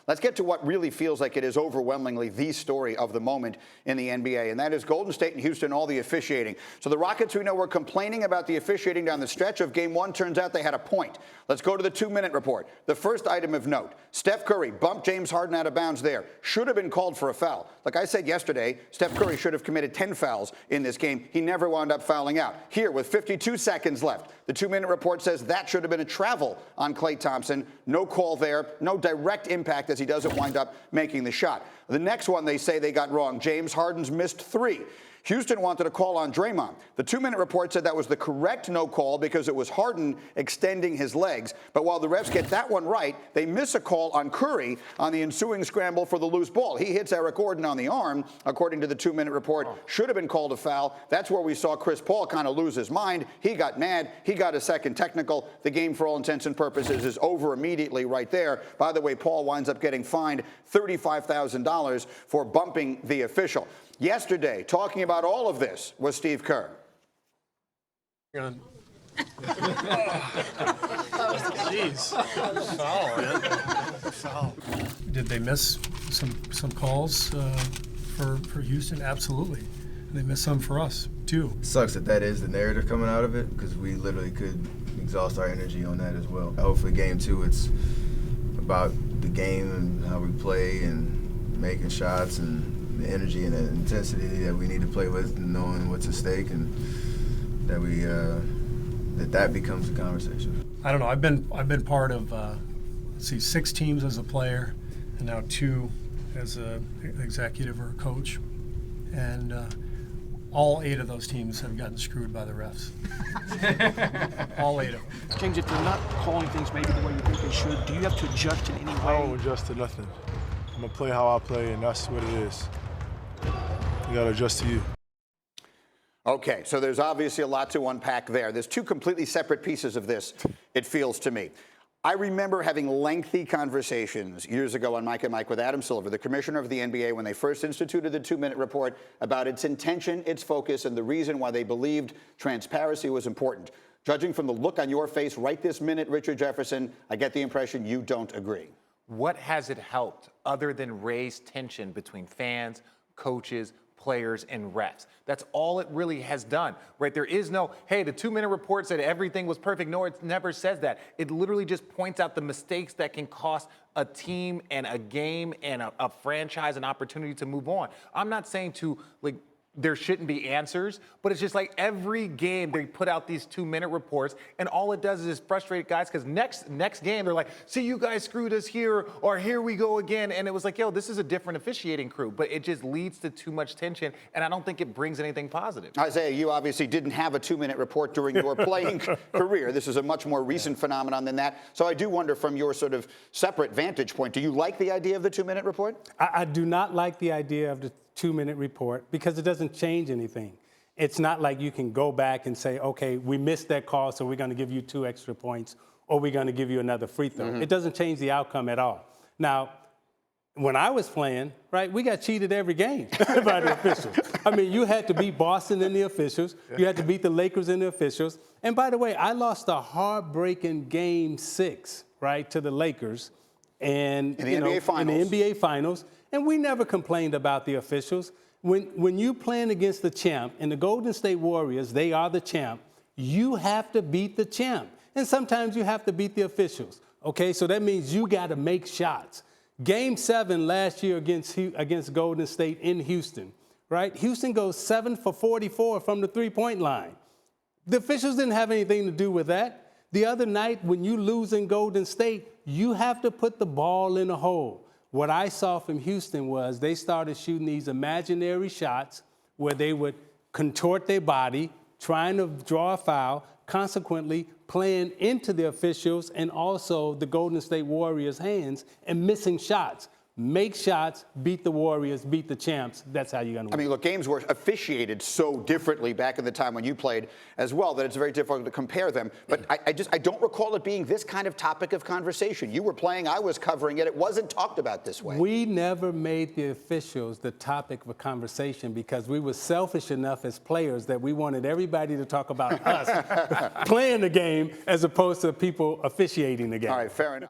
Let's get to what really feels like it is overwhelmingly the story of the moment in the NBA, and that is Golden State and Houston, all the officiating. So the Rockets, we know, were complaining about the officiating down the stretch of Game 1. Turns out they had a point. Let's go to the 2-minute report. The first item of note, Steph Curry bumped James Harden out of bounds there. Should have been called for a foul. Like I said yesterday, Steph Curry should have committed 10 fouls in this game. He never wound up fouling out. Here, with 52 seconds left, the 2-minute report says that should have been a travel on Klay Thompson. No call there, no direct impact as he doesn't wind up making the shot. The next one they say they got wrong. James Harden's missed 3. Houston wanted a call on Draymond. The 2-minute report said that was the correct no call because it was Harden extending his legs. But while the refs get that one right, they miss a call on Curry on the ensuing scramble for the loose ball. He hits Eric Gordon on the arm, according to the 2-minute report. Should have been called a foul. That's where we saw Chris Paul kind of lose his mind. He got mad. He got a second technical. The game, for all intents and purposes, is over immediately right there. By the way, Paul winds up getting fined $35,000 for bumping the official. Yesterday, talking about all of this, was Steve Kerr. Jeez. Foul, man. Foul. Did they miss some calls for Houston? Absolutely. And they missed some for us, too. It sucks that is the narrative coming out of it, because we literally could exhaust our energy on that as well. Hopefully Game 2, it's about the game and how we play and making shots and the energy and the intensity that we need to play with, and knowing what's at stake, and that we that becomes a conversation. I don't know. I've been part of 6 teams as a player, and now 2 as an executive or a coach, and all 8 of those teams have gotten screwed by the refs. All 8 of them. James, if they're not calling things maybe the way you think they should, do you have to adjust in any way? I don't adjust to nothing. I'm gonna play how I play, and that's what it is. You gotta adjust to you. Okay, so there's obviously a lot to unpack there. There's 2 completely separate pieces of this, it feels to me. I remember having lengthy conversations years ago on Mike and Mike with Adam Silver, the commissioner of the NBA, when they first instituted the 2-minute report, about its intention, its focus, and the reason why they believed transparency was important. Judging from the look on your face right this minute, Richard Jefferson, I get the impression you don't agree. What has it helped other than raise tension between fans, coaches, players, and refs? That's all it really has done, right? There is no, hey, the 2-minute report said everything was perfect. No, it never says that. It literally just points out the mistakes that can cost a team and a game and a franchise an opportunity to move on. I'm not saying there shouldn't be answers, but it's just like every game they put out these 2-minute reports, and all it does is frustrate guys, because next game they're like, see, you guys screwed us here, or here we go again. And it was like, yo, this is a different officiating crew, but it just leads to too much tension, and I don't think it brings anything positive. Isaiah, you obviously didn't have a 2-minute report during your playing career. This is a much more recent phenomenon than that. So I do wonder, from your sort of separate vantage point, do you like the idea of the 2-minute report? I do not like the idea of the 2-minute report, because it doesn't change anything. It's not like you can go back and say, okay, we missed that call, so we're going to give you 2 extra points, or we're going to give you another free throw. It doesn't change the outcome at all. Now, when I was playing, right, we got cheated every game by the officials. I mean, you had to beat Boston and the officials. You had to beat the Lakers and the officials. And by the way, I lost a heartbreaking Game 6, right, to the Lakers, and in the NBA Finals. In the NBA Finals. And we never complained about the officials. When you playing against the champ, and the Golden State Warriors, they are the champ, you have to beat the champ. And sometimes you have to beat the officials, okay? So that means you got to make shots. Game 7 last year against Golden State in Houston, right? Houston goes 7 for 44 from the three-point line. The officials didn't have anything to do with that. The other night, when you lose in Golden State, you have to put the ball in a hole. What I saw from Houston was they started shooting these imaginary shots where they would contort their body, trying to draw a foul, consequently playing into the officials and also the Golden State Warriors' hands and missing shots. Make shots, beat the Warriors, beat the champs. That's how you're going to win. I mean, look, games were officiated so differently back in the time when you played as well that it's very difficult to compare them. But I don't recall it being this kind of topic of conversation. You were playing, I was covering it. It wasn't talked about this way. We never made the officials the topic of a conversation because we were selfish enough as players that we wanted everybody to talk about us playing the game as opposed to people officiating the game. All right, fair enough.